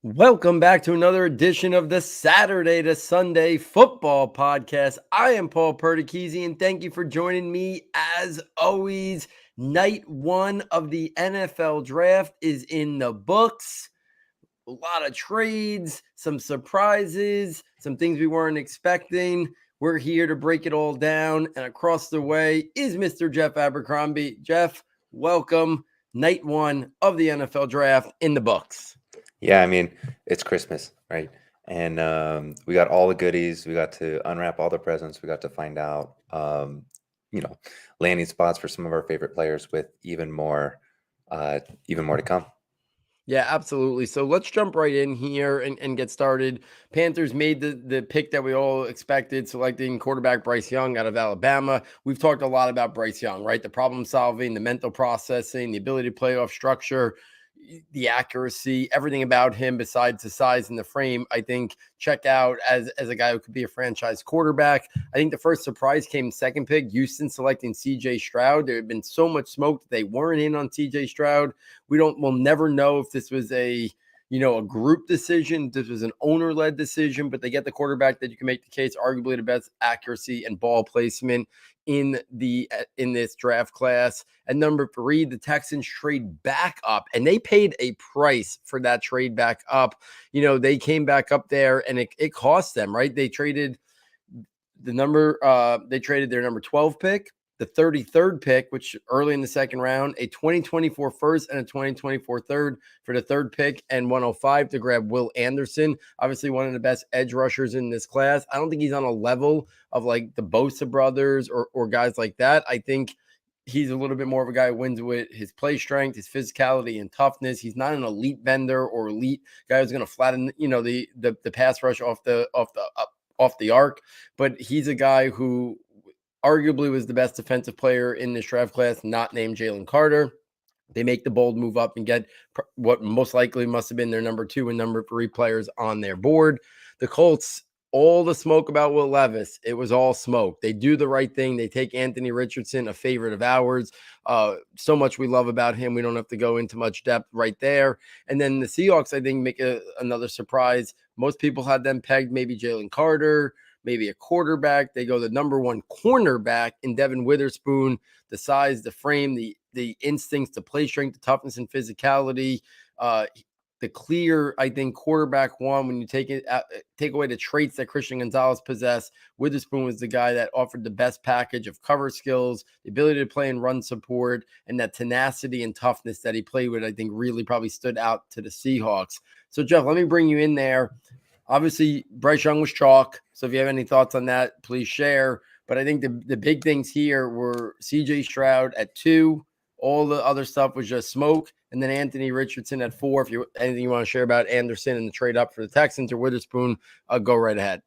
Welcome back to another edition of the Saturday to Sunday Football Podcast. I am Paul Perdichizzi, and thank you for joining me as always. Night one of the NFL Draft is in the books. A lot of trades, some surprises, some things we weren't expecting. We're here to break it all down, and across the way is Mr. Jeff Abercrombie. Jeff, welcome. Night one of the NFL Draft in the books. Yeah, I mean, it's Christmas, right? And we got all the goodies. We got to unwrap all the presents. We got to find out, you know, landing spots for some of our favorite players with even more to come. Yeah, absolutely. So let's jump right in here and get started. Panthers made the pick that we all expected, selecting quarterback Bryce Young out of Alabama. We've talked a lot about Bryce Young, right? The problem solving, the mental processing, the ability to play off structure, the accuracy, everything about him besides the size and the frame, I think check out as a guy who could be a franchise quarterback. I think the first surprise came second pick, Houston selecting CJ Stroud. There had been so much smoke that they weren't in on CJ Stroud. We'll never know if this was a group decision. This was an owner-led decision, but they get the quarterback that you can make the case, arguably the best accuracy and ball placement in this draft class. And number 3, the Texans trade back up, and they paid a price for that trade back up. They came back up there, and it cost them, right? They traded their number 12 pick, the 33rd pick, which early in the second round, a 2024 first and a 2024 third for the third pick, and 105 to grab Will Anderson, obviously one of the best edge rushers in this class. I don't think he's on a level of like the Bosa brothers or guys like that. I think he's a little bit more of a guy who wins with his play strength, his physicality, and toughness. He's not an elite bender or elite guy who's going to flatten, the pass rush off the arc, but he's a guy who arguably was the best defensive player in this draft class, not named Jalen Carter. They make the bold move up and get what most likely must have been their number 2 and number 3 players on their board. The Colts, all the smoke about Will Levis, it was all smoke. They do the right thing. They take Anthony Richardson, a favorite of ours. So much we love about him. We don't have to go into much depth right there. And then the Seahawks, I think, make another surprise. Most people had them pegged, maybe Jalen Carter, maybe a quarterback. They go the number 1 cornerback in Devin Witherspoon. The size, the frame, the instincts, the play strength, the toughness and physicality, the clear, I think, quarterback one. When you take away the traits that Christian Gonzalez possessed, Witherspoon was the guy that offered the best package of cover skills, the ability to play and run support, and that tenacity and toughness that he played with, I think really probably stood out to the Seahawks. So, Jeff, let me bring you in there. Obviously, Bryce Young was chalk. So if you have any thoughts on that, please share. But I think the big things here were CJ Stroud at 2. All the other stuff was just smoke. And then Anthony Richardson at 4. If you anything you want to share about Anderson and the trade up for the Texans or Witherspoon, go right ahead.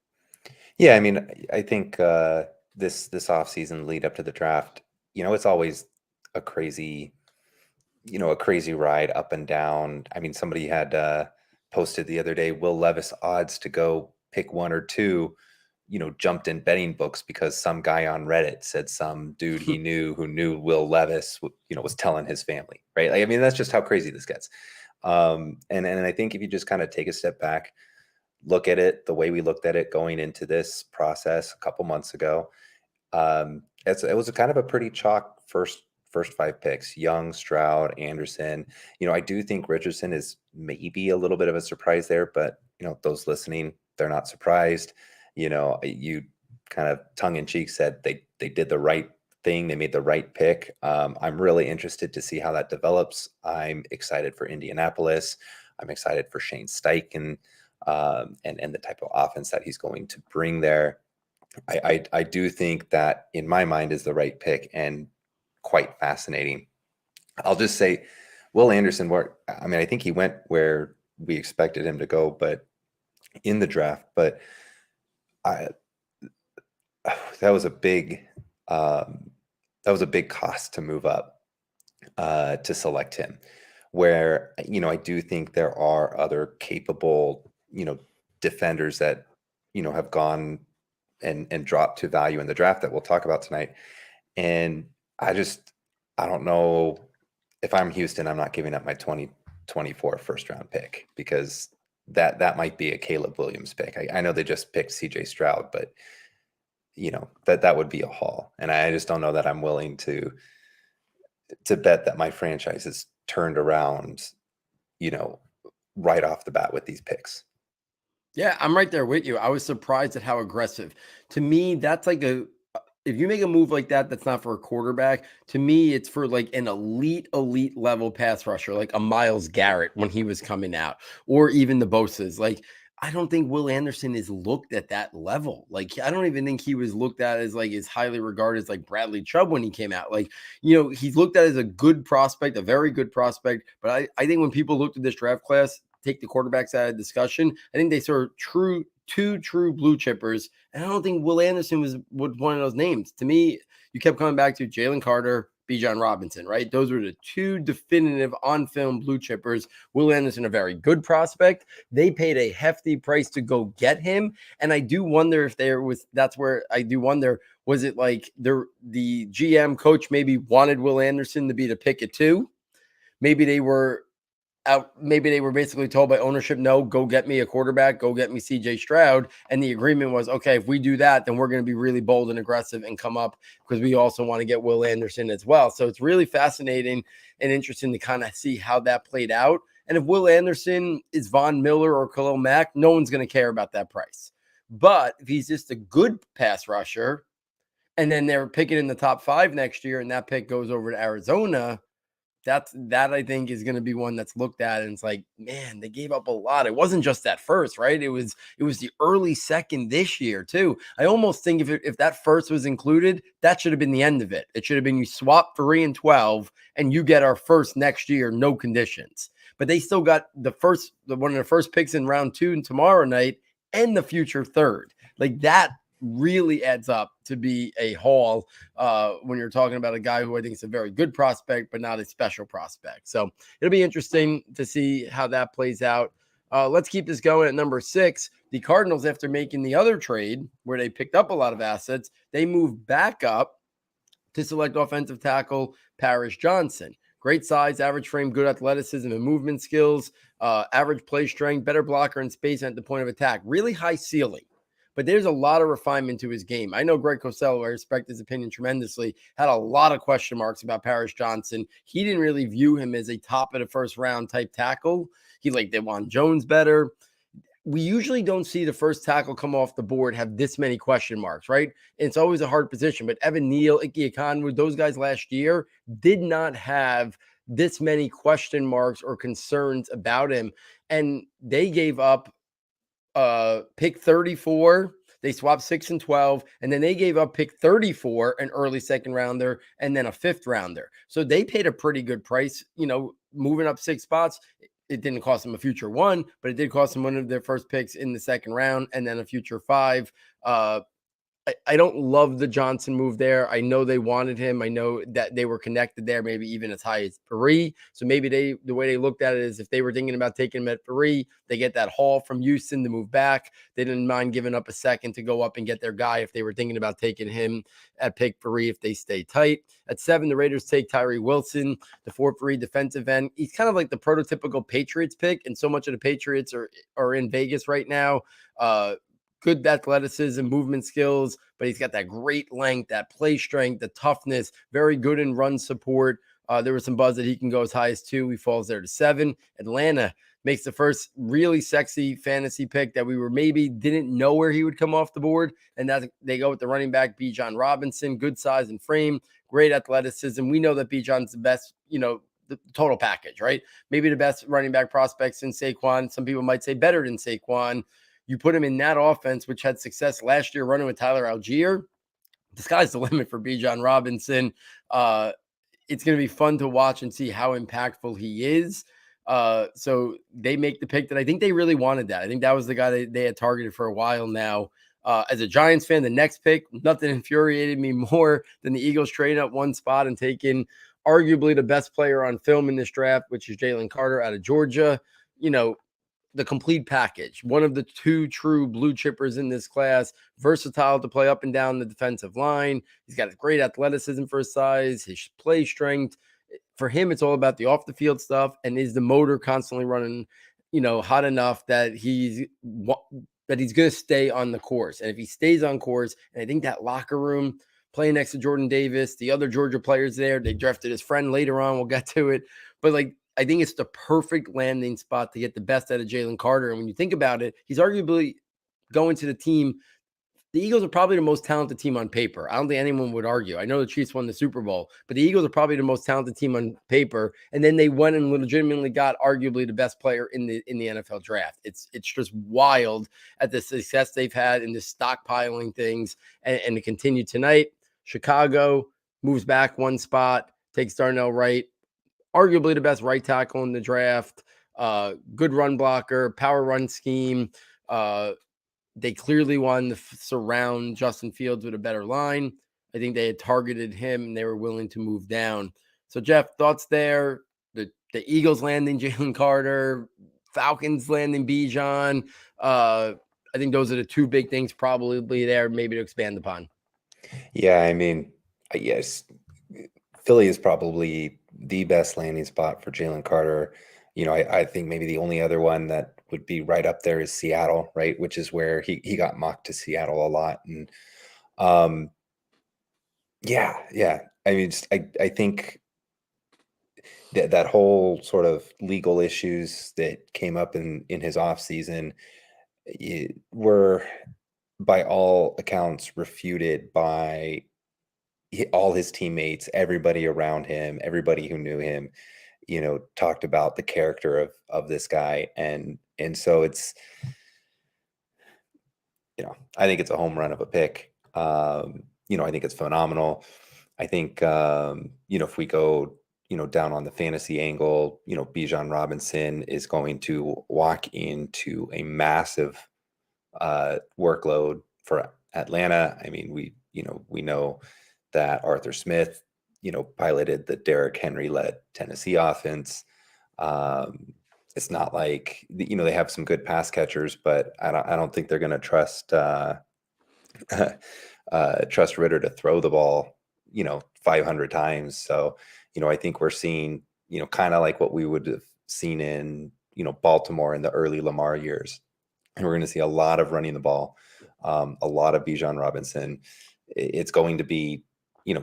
Yeah, I mean, I think this offseason lead up to the draft, it's always a crazy ride up and down. I mean, somebody had posted the other day, Will Levis odds to go pick 1 or 2, jumped in betting books because some guy on Reddit said some dude he knew who knew Will Levis, was telling his family, right? Like, I mean, that's just how crazy this gets. And I think if you just kind of take a step back, look at it the way we looked at it going into this process a couple months ago, it was a kind of a pretty chalk first 5 picks: Young, Stroud, Anderson. I do think Richardson is maybe a little bit of a surprise there, but those listening, they're not surprised. You kind of tongue in cheek said they did the right thing. They made the right pick. I'm really interested to see how that develops. I'm excited for Indianapolis. I'm excited for Shane Steichen and the type of offense that he's going to bring there. I do think that in my mind is the right pick and quite fascinating. I'll just say Will Anderson, I think he went where we expected him to go, but in the draft, but that was a big cost to move up to select him, where, I do think there are other capable, defenders that, have gone and dropped to value in the draft that we'll talk about tonight. And I don't know, if I'm Houston, I'm not giving up my 2024 first round pick, because that might be a Caleb Williams pick. I know they just picked CJ Stroud, but that would be a haul. And I just don't know that I'm willing to bet that my franchise is turned around, right off the bat with these picks. Yeah, I'm right there with you. I was surprised at how aggressive. To me, that's like if you make a move like that, that's not for a quarterback. To me, it's for like an elite level pass rusher, like a Myles Garrett when he was coming out, or even the Bosa's. Like, I don't think Will Anderson is looked at that level. Like, I don't even think he was looked at as like as highly regarded as like Bradley Chubb when he came out. Like, he's looked at as a good prospect, a very good prospect. But I think when people looked at this draft class, take the quarterbacks out of discussion, I think they saw two true blue chippers. And I don't think Will Anderson was one of those names. To me, you kept coming back to Jalen Carter, Bijan Robinson, right? Those were the two definitive on-film blue chippers. Will Anderson, a very good prospect. They paid a hefty price to go get him. And I do wonder if was it like the GM coach maybe wanted Will Anderson to be the pick at 2? Maybe they were basically told by ownership, no, go get me a quarterback, go get me CJ Stroud. And the agreement was, okay, if we do that, then we're going to be really bold and aggressive and come up because we also want to get Will Anderson as well. So it's really fascinating and interesting to kind of see how that played out. And if Will Anderson is Von Miller or Khalil Mack, no one's going to care about that price. But if he's just a good pass rusher, and then they're picking in the top 5 next year, and that pick goes over to Arizona, that I think is going to be one that's looked at and it's like, man, they gave up a lot. It wasn't just that first, right? It was the early second this year too. I almost think if that first was included, that should have been the end of it. It should have been you swap 3 and 12 and you get our first next year, no conditions. But they still got one of the first picks in round 2 and tomorrow night and the future third. Like that really adds up to be a haul when you're talking about a guy who I think is a very good prospect, but not a special prospect. So it'll be interesting to see how that plays out. Let's keep this going at number 6. The Cardinals, after making the other trade where they picked up a lot of assets, they moved back up to select offensive tackle Paris Johnson. Great size, average frame, good athleticism and movement skills, average play strength, better blocker and space at the point of attack. Really high ceiling. But there's a lot of refinement to his game. I know Greg Costello, I respect his opinion tremendously, had a lot of question marks about Paris Johnson. He didn't really view him as a top of the first round type tackle. He liked Dewan Jones better. We usually don't see the first tackle come off the board have this many question marks, right? And it's always a hard position. But Evan Neal, Ike Ekwonu, those guys last year did not have this many question marks or concerns about him. And they gave up pick 34. They swapped 6 and 12, and then they gave up pick 34, an early second rounder, and then a 5th rounder. So they paid a pretty good price, moving up 6 spots. It didn't cost them a future 1, but it did cost them one of their first picks in the second round, and then a future 5. I don't love the Johnson move there. I know they wanted him. I know that they were connected there, maybe even as high as 3. So maybe the way they looked at it is if they were thinking about taking him at 3, they get that haul from Houston to move back. They didn't mind giving up a second to go up and get their guy if they were thinking about taking him at pick 3 if they stay tight. At 7, the Raiders take Tyree Wilson, the 4-3 defensive end. He's kind of like the prototypical Patriots pick, and so much of the Patriots are in Vegas right now. Good athleticism, movement skills, but he's got that great length, that play strength, the toughness, very good in run support. There was some buzz that he can go as high as 2. He falls there to 7. Atlanta makes the first really sexy fantasy pick that we maybe didn't know where he would come off the board. And that they go with the running back, Bijan Robinson, good size and frame, great athleticism. We know that Bijan's the best, the total package, right? Maybe the best running back prospect since Saquon. Some people might say better than Saquon. You put him in that offense, which had success last year running with Tyler Algier. The sky's the limit for Bijan Robinson. It's going to be fun to watch and see how impactful he is. So they make the pick that I think they really wanted that. I think that was the guy they had targeted for a while now. As a Giants fan, the next pick, nothing infuriated me more than the Eagles trading up 1 spot and taking arguably the best player on film in this draft, which is Jalen Carter out of Georgia. The complete package, one of the 2 true blue chippers in this class, versatile to play up and down the defensive line. He's got great athleticism for his size, his play strength. For him, it's all about the off the field stuff. And is the motor constantly running hot enough that he's going to stay on the course. And if he stays on course, and I think that locker room playing next to Jordan Davis, the other Georgia players there, they drafted his friend later on. We'll get to it. But I think it's the perfect landing spot to get the best out of Jalen Carter. And when you think about it, he's arguably going to the team. The Eagles are probably the most talented team on paper. I don't think anyone would argue. I know the Chiefs won the Super Bowl, but the Eagles are probably the most talented team on paper. And then they went and legitimately got arguably the best player in the NFL draft. It's just wild at the success they've had in this stockpiling things and to continue tonight. Chicago moves back one spot, takes Darnell Wright, arguably the best right tackle in the draft. Good run blocker, power run scheme. They clearly wanted to surround Justin Fields with a better line. I think they had targeted him and they were willing to move down. So, Jeff, thoughts there? The Eagles landing Jalen Carter, Falcons landing Bijan. I think those are the two big things probably there, maybe to expand upon. Yeah, I mean, yes, Philly is probably the best landing spot for Jalen Carter. I think maybe the only other one that would be right up there is Seattle, right? Which is where he got mocked to Seattle a lot. And yeah. I mean, I think that whole sort of legal issues that came up in his offseason were, by all accounts, refuted by all his teammates, everybody around him, everybody who knew him, talked about the character of this guy. And so it's, I think it's a home run of a pick. I think it's phenomenal. I think, if we go, down on the fantasy angle, Bijan Robinson is going to walk into a massive workload for Atlanta. I mean, we know that Arthur Smith, piloted the Derrick Henry-led Tennessee offense. It's not like they have some good pass catchers, but I don't think they're going to trust trust Ritter to throw the ball 500 times. So I think we're seeing kind of like what we would have seen in Baltimore in the early Lamar years, and we're going to see a lot of running the ball, a lot of Bijan Robinson. It's going to be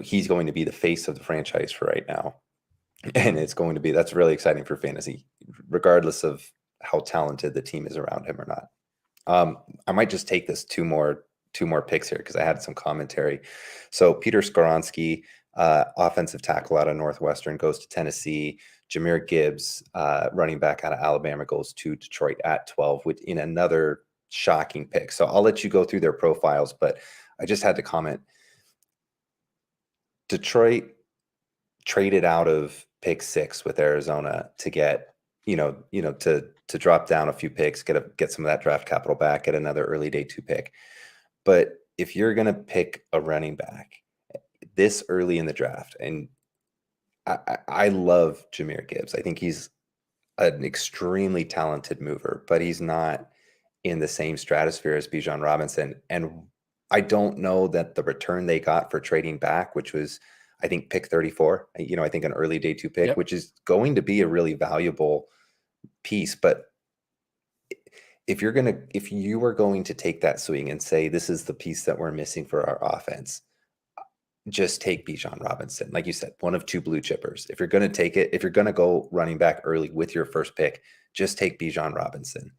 he's going to be the face of the franchise for right now. And that's really exciting for fantasy, regardless of how talented the team is around him or not. I might just take this two more picks here because I had some commentary. So Peter Skoronski, offensive tackle out of Northwestern, goes to Tennessee. Jahmyr Gibbs, running back out of Alabama, goes to Detroit at 12, in another shocking pick. So I'll let you go through their profiles, but I just had to comment. Detroit traded out of pick 6 with Arizona to get, to drop down a few picks, get some of that draft capital back, get another early day 2 pick. But if you're going to pick a running back this early in the draft, and I love Jahmyr Gibbs. I think he's an extremely talented mover, but he's not in the same stratosphere as Bijan Robinson. And I don't know that the return they got for trading back, which was, I think, pick 34, I think an early day 2 pick, Yep. which is going to be a really valuable piece. But if you were going to take that swing and say, this is the piece that we're missing for our offense, just take Bijan Robinson. Like you said, one of 2 blue chippers. If you're going to take it, if you're going to go running back early with your first pick, just take Bijan Robinson.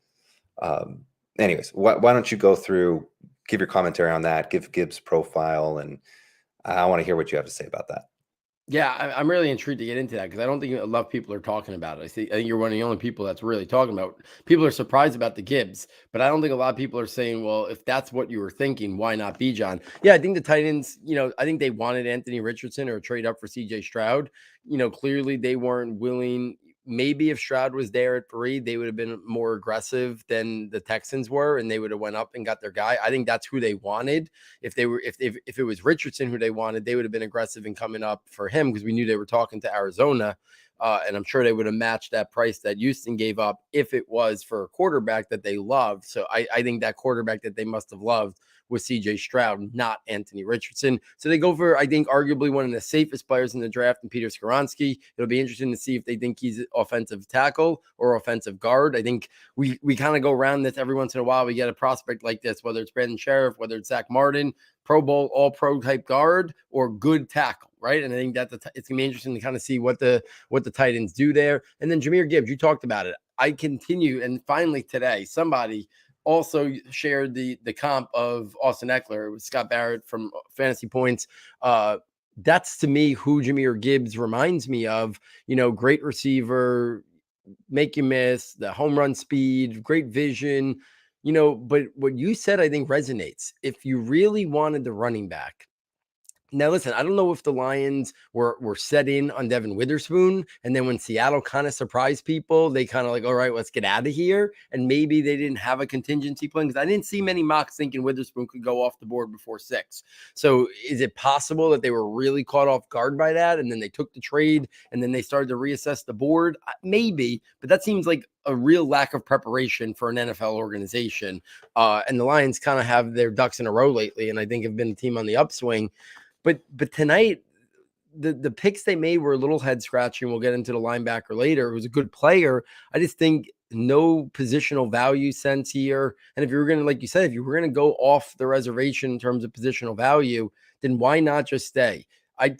Anyways, why don't you go through, give your commentary on that, give Gibbs' profile, and I want to hear what you have to say about that. Yeah, I'm really intrigued to get into that because I don't think a lot of people are talking about it. I think you're one of the only people that's really talking about it. People are surprised about the Gibbs, but I don't think a lot of people are saying, well, if that's what you were thinking, why not Bijan? Yeah, I think the Titans, I think they wanted Anthony Richardson or trade up for CJ Stroud. Clearly they weren't willing. Maybe if Stroud was there at 3, they would have been more aggressive than the Texans were, and they would have went up and got their guy. I think that's who they wanted. If it was Richardson who they wanted, they would have been aggressive in coming up for him because we knew they were talking to Arizona, and I'm sure they would have matched that price that Houston gave up if it was for a quarterback that they loved. So I think that quarterback that they must have loved with CJ Stroud, not Anthony Richardson. So they go for, I think, arguably one of the safest players in the draft in Peter Skoronski. It'll be interesting to see if they think he's offensive tackle or offensive guard. I think we kind of go around this every once in a while. We get a prospect like this, whether it's Brandon Sheriff, whether it's Zach Martin, Pro Bowl, all pro type guard, or good tackle, right? And I think that it's gonna be interesting to kind of see what the Titans do there. And then Jahmyr Gibbs, you talked about it. I continue, and finally today, somebody also shared the comp of Austin Eckler. It was Scott Barrett from Fantasy Points. That's to me who Jahmyr Gibbs reminds me of. Great receiver, make you miss, the home run speed, great vision. But what you said, I think resonates. If you really wanted the running back, now, listen, I don't know if the Lions were set in on Devin Witherspoon, and then when Seattle kind of surprised people, they kind of like, all right, let's get out of here. And maybe they didn't have a contingency plan, because I didn't see many mocks thinking Witherspoon could go off the board before 6. So is it possible that they were really caught off guard by that, and then they took the trade, and then they started to reassess the board? Maybe, but that seems like a real lack of preparation for an NFL organization. And the Lions kind of have their ducks in a row lately, and I think have been a team on the upswing. But tonight, the picks they made were a little head scratching. We'll get into the linebacker later. It was a good player. I just think no positional value sense here. And if you were going to, like you said, if you were going to go off the reservation in terms of positional value, then why not just stay?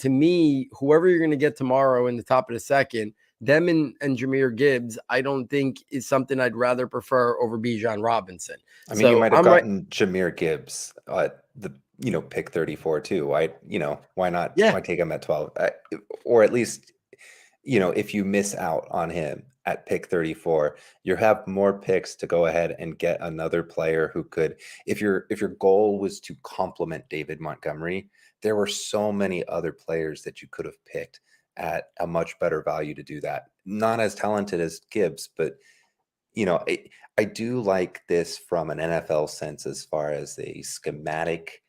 To me, whoever you're going to get tomorrow in the top of the second, them and Jahmyr Gibbs, I don't think is something I'd rather prefer over Bijan Robinson. I mean, you might have gotten Jahmyr Gibbs at the pick 34 too. Why not? Yeah. Why take him at 12? Or at least, if you miss out on him at pick 34, you have more picks to go ahead and get another player who could, if your goal was to complement David Montgomery, there were so many other players that you could have picked at a much better value to do that. Not as talented as Gibbs, but I do like this from an NFL sense as far as a schematic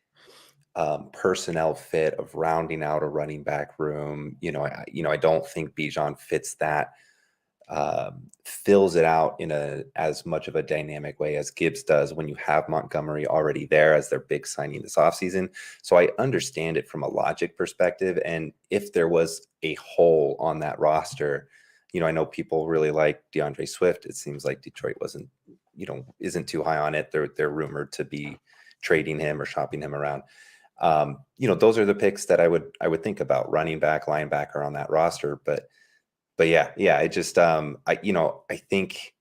personnel fit of rounding out a running back room. I don't think Bijan fits that, fills it out in as much of a dynamic way as Gibbs does when you have Montgomery already there as their big signing this offseason. So I understand it from a logic perspective. And if there was a hole on that roster, I know people really like DeAndre Swift. It seems like Detroit isn't too high on it. They're rumored to be trading him or shopping him around. Those are the picks that I would think about: running back, linebacker on that roster. But yeah, it just, I think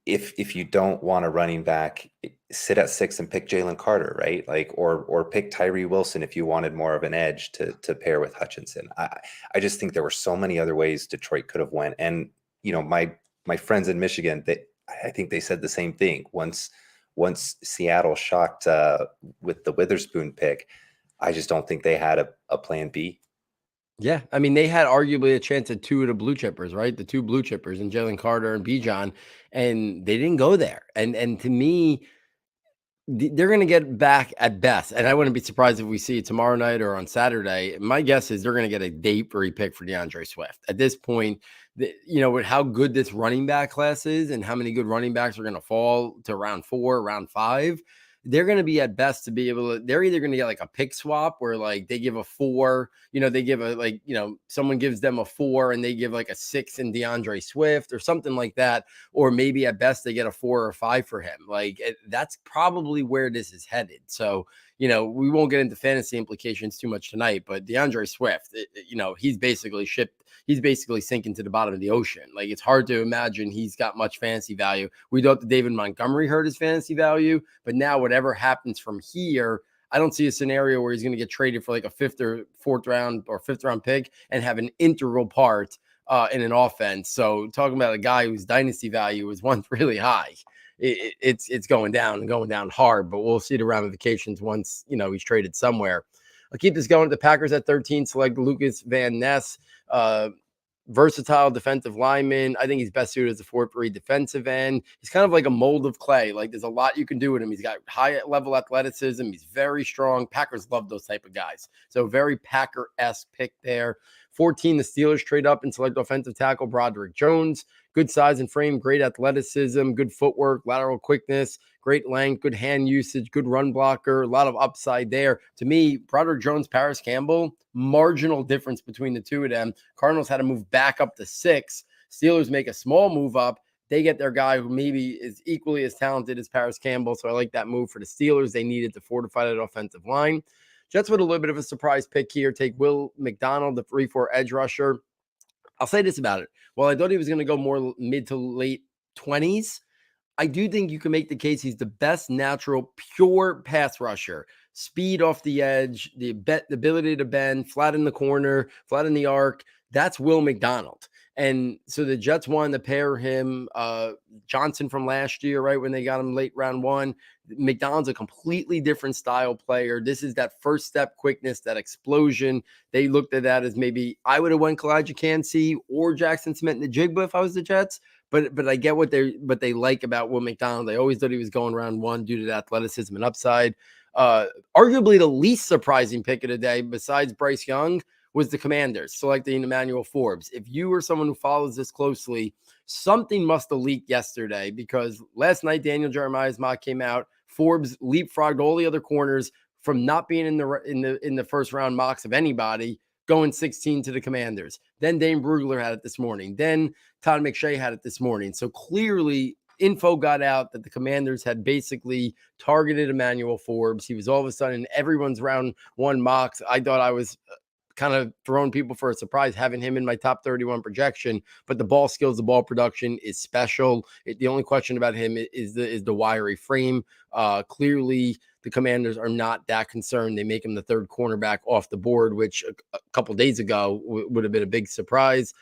if you don't want a running back, sit at 6 and pick Jalen Carter, right? Like, or pick Tyree Wilson if you wanted more of an edge to pair with Hutchinson. I just think there were so many other ways Detroit could have went. And, my friends in Michigan, I think they said the same thing. Once Seattle shocked with the Witherspoon pick, I just don't think they had a plan B. Yeah, I mean, they had arguably a chance at 2 of the blue chippers, right? The 2 blue chippers, and Jalen Carter and Bijan, and they didn't go there. And to me, they're going to get back at best. And I wouldn't be surprised if we see it tomorrow night or on Saturday. My guess is they're going to get a day 3 pick for DeAndre Swift. At this point, with how good this running back class is and how many good running backs are going to fall to round 4, round 5, they're going to be at best to be able to, they're either going to get like a pick swap where like they give a 4, they give someone gives them a 4 and they give like a 6 in DeAndre Swift or something like that. Or maybe at best they get a 4 or 5 for him. That's probably where this is headed. So, we won't get into fantasy implications too much tonight, but DeAndre Swift, he's basically he's basically sinking to the bottom of the ocean. Like, it's hard to imagine he's got much fantasy value. We thought that David Montgomery hurt his fantasy value, but now whatever happens from here, I don't see a scenario where he's going to get traded for like a 5th or 4th round or 5th round pick and have an integral part in an offense. So talking about a guy whose dynasty value was once really high, it's going down and going down hard, but we'll see the ramifications once, he's traded somewhere. I'll keep this going. The Packers at 13 select Lucas Van Ness, versatile defensive lineman. I think he's best suited as a 4-3 defensive end. He's kind of like a mold of clay. Like, there's a lot you can do with him. He's got high level athleticism. He's very strong. Packers love those type of guys. So very Packer-esque pick there. 14, the Steelers trade up and select offensive tackle Broderick Jones. Good size and frame, great athleticism, good footwork, lateral quickness, great length, good hand usage, good run blocker, a lot of upside there. To me, Broderick Jones, Paris Campbell, marginal difference between the two of them. Cardinals had to move back up to 6. Steelers make a small move up. They get their guy who maybe is equally as talented as Paris Campbell. So I like that move for the Steelers. They needed to fortify that offensive line. Jets with a little bit of a surprise pick here. Take Will McDonald, the 3-4 edge rusher. I'll say this about it. While I thought he was going to go more mid to late 20s, I do think you can make the case he's the best natural, pure pass rusher. Speed off the edge, the ability to bend, flat in the corner, flat in the arc. That's Will McDonald. And so the Jets wanted to pair him, Johnson from last year, right, when they got him late round 1. McDonald's a completely different style player. This is that first step quickness, that explosion. They looked at that as maybe I would have went Kalijah or Jackson Smith-Njigba if I was the Jets. But I get what they like about Will McDonald. They always thought he was going round 1 due to the athleticism and upside. Arguably the least surprising pick of the day, besides Bryce Young, was the Commanders selecting Emmanuel Forbes. If you are someone who follows this closely, something must have leaked yesterday, because last night Daniel Jeremiah's mock came out. Forbes leapfrogged all the other corners from not being in the first round mocks of anybody, going 16 to the Commanders. Then Dane Brugler had it this morning. Then Todd McShay had it this morning. So clearly info got out that the Commanders had basically targeted Emmanuel Forbes. He was all of a sudden in everyone's round 1 mocks. I thought I was kind of throwing people for a surprise having him in my top 31 projection, but the ball skills, the ball production is special. The only question about him is the wiry frame. Clearly the Commanders are not that concerned. They make him the 3rd cornerback off the board, which a couple days ago would have been a big surprise.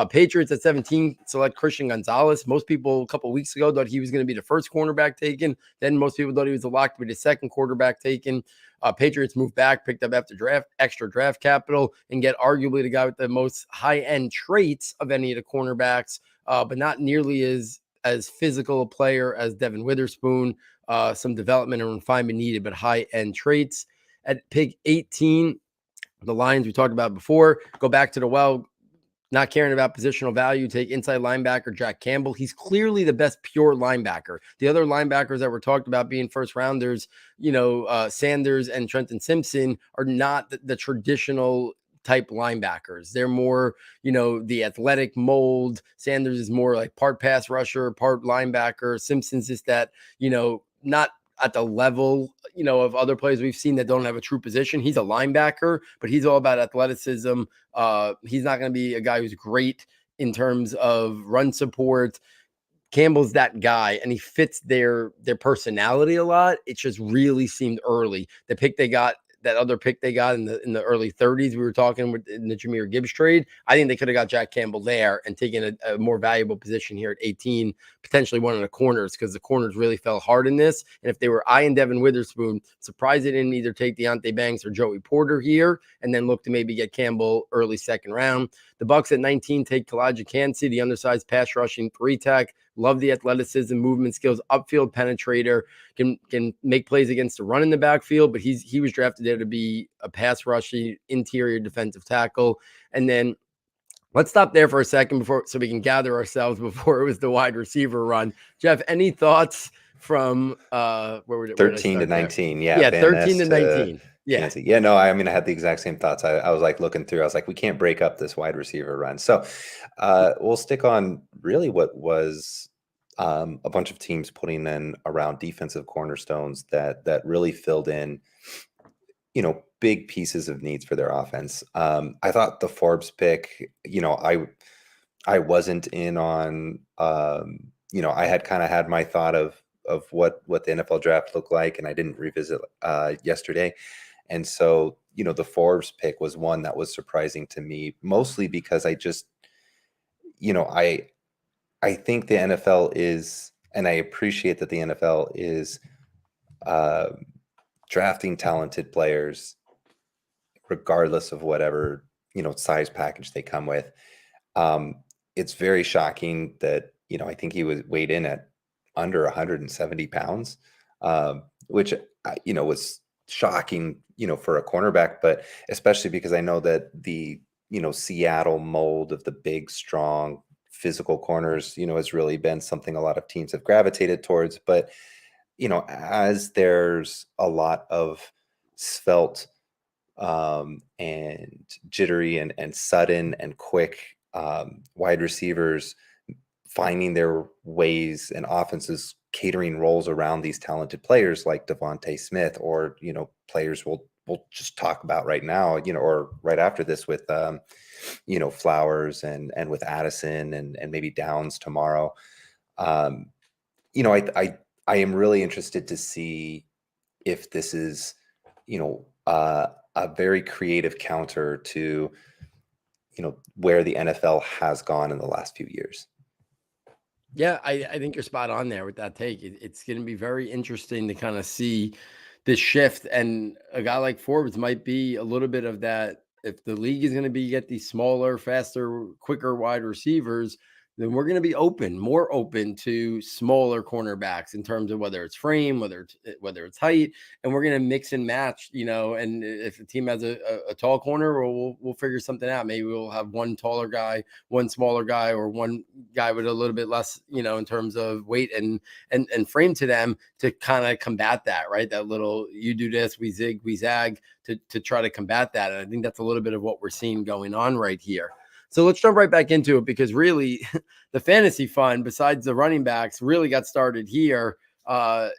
Patriots at 17 select Christian Gonzalez. Most people a couple weeks ago thought he was going to be the 1st cornerback taken. Then most people thought he was a lock to be the 2nd quarterback taken. Patriots moved back, picked up extra draft capital, and get arguably the guy with the most high-end traits of any of the cornerbacks, but not nearly as physical a player as Devin Witherspoon. Some development and refinement needed, but high-end traits. At pick 18, the Lions we talked about before, go back to the well. Not caring about positional value, take inside linebacker Jack Campbell. He's clearly the best pure linebacker. The other linebackers that were talked about being first rounders, Sanders and Trenton Simpson, are not the traditional type linebackers. They're more, the athletic mold. Sanders is more like part pass rusher, part linebacker. Simpson's is that, not at the level, of other players we've seen that don't have a true position. He's a linebacker, but he's all about athleticism. He's not going to be a guy who's great in terms of run support. Campbell's that guy, and he fits their personality a lot. It just really seemed early. The pick they got, that other pick they got in the early 30s, we were talking with in the Jahmyr Gibbs trade. I think they could have got Jack Campbell there and taken a more valuable position here at 18, potentially one of the corners, because the corners really fell hard in this. And if they were eyeing Devin Witherspoon, surprised they didn't either take Deontay Banks or Joey Porter here and then look to maybe get Campbell early 2nd round. The Bucs at 19 take Kalijah, the undersized pass rushing 3-tech. Love the athleticism, movement skills, upfield penetrator, can make plays against the run in the backfield, but he was drafted there to be a pass rushing interior defensive tackle. And then let's stop there for a second so we can gather ourselves before it was the wide receiver run. Jeff, any thoughts from where 13 to 19? There? Yeah, 13 to 19. Yeah. Yeah, no, I had the exact same thoughts. I was like looking through, I was like, we can't break up this wide receiver run. So we'll stick on really what was a bunch of teams putting in around defensive cornerstones that really filled in, big pieces of needs for their offense. I thought the Forbes pick, I wasn't in on, I had kind of had my thought of what the NFL draft looked like, and I didn't revisit yesterday. And so, the Forbes pick was one that was surprising to me, mostly because I just, I think the NFL is, and I appreciate that the NFL is drafting talented players regardless of whatever, size package they come with. It's very shocking that, I think he was weighed in at under 170 pounds, which, was shocking, for a cornerback, but especially because I know that the Seattle mold of the big, strong, physical corners, has really been something a lot of teams have gravitated towards. But, as there's a lot of svelte and jittery and sudden and quick wide receivers finding their ways and offenses catering roles around these talented players like Devontae Smith, or players we'll just talk about right now, or right after this with Flowers and with Addison and maybe Downs tomorrow. Um, I am really interested to see if this is a very creative counter to where the NFL has gone in the last few years. Yeah, I think you're spot on there with that take. It's going to be very interesting to kind of see this shift. And a guy like Forbes might be a little bit of that. If the league is going to be get these smaller, faster, quicker wide receivers, then we're going to be more open to smaller cornerbacks in terms of whether it's frame, whether it's height, and we're going to mix and match. And if a team has a tall corner, we'll figure something out. Maybe we'll have one taller guy, one smaller guy, or one guy with a little bit less, in terms of weight and frame to them, to kind of combat that, right? That little, you do this, we zig, we zag, to try to combat that. And I think that's a little bit of what we're seeing going on right here. So let's jump right back into it, because really the fantasy fun, besides the running backs, really got started here. At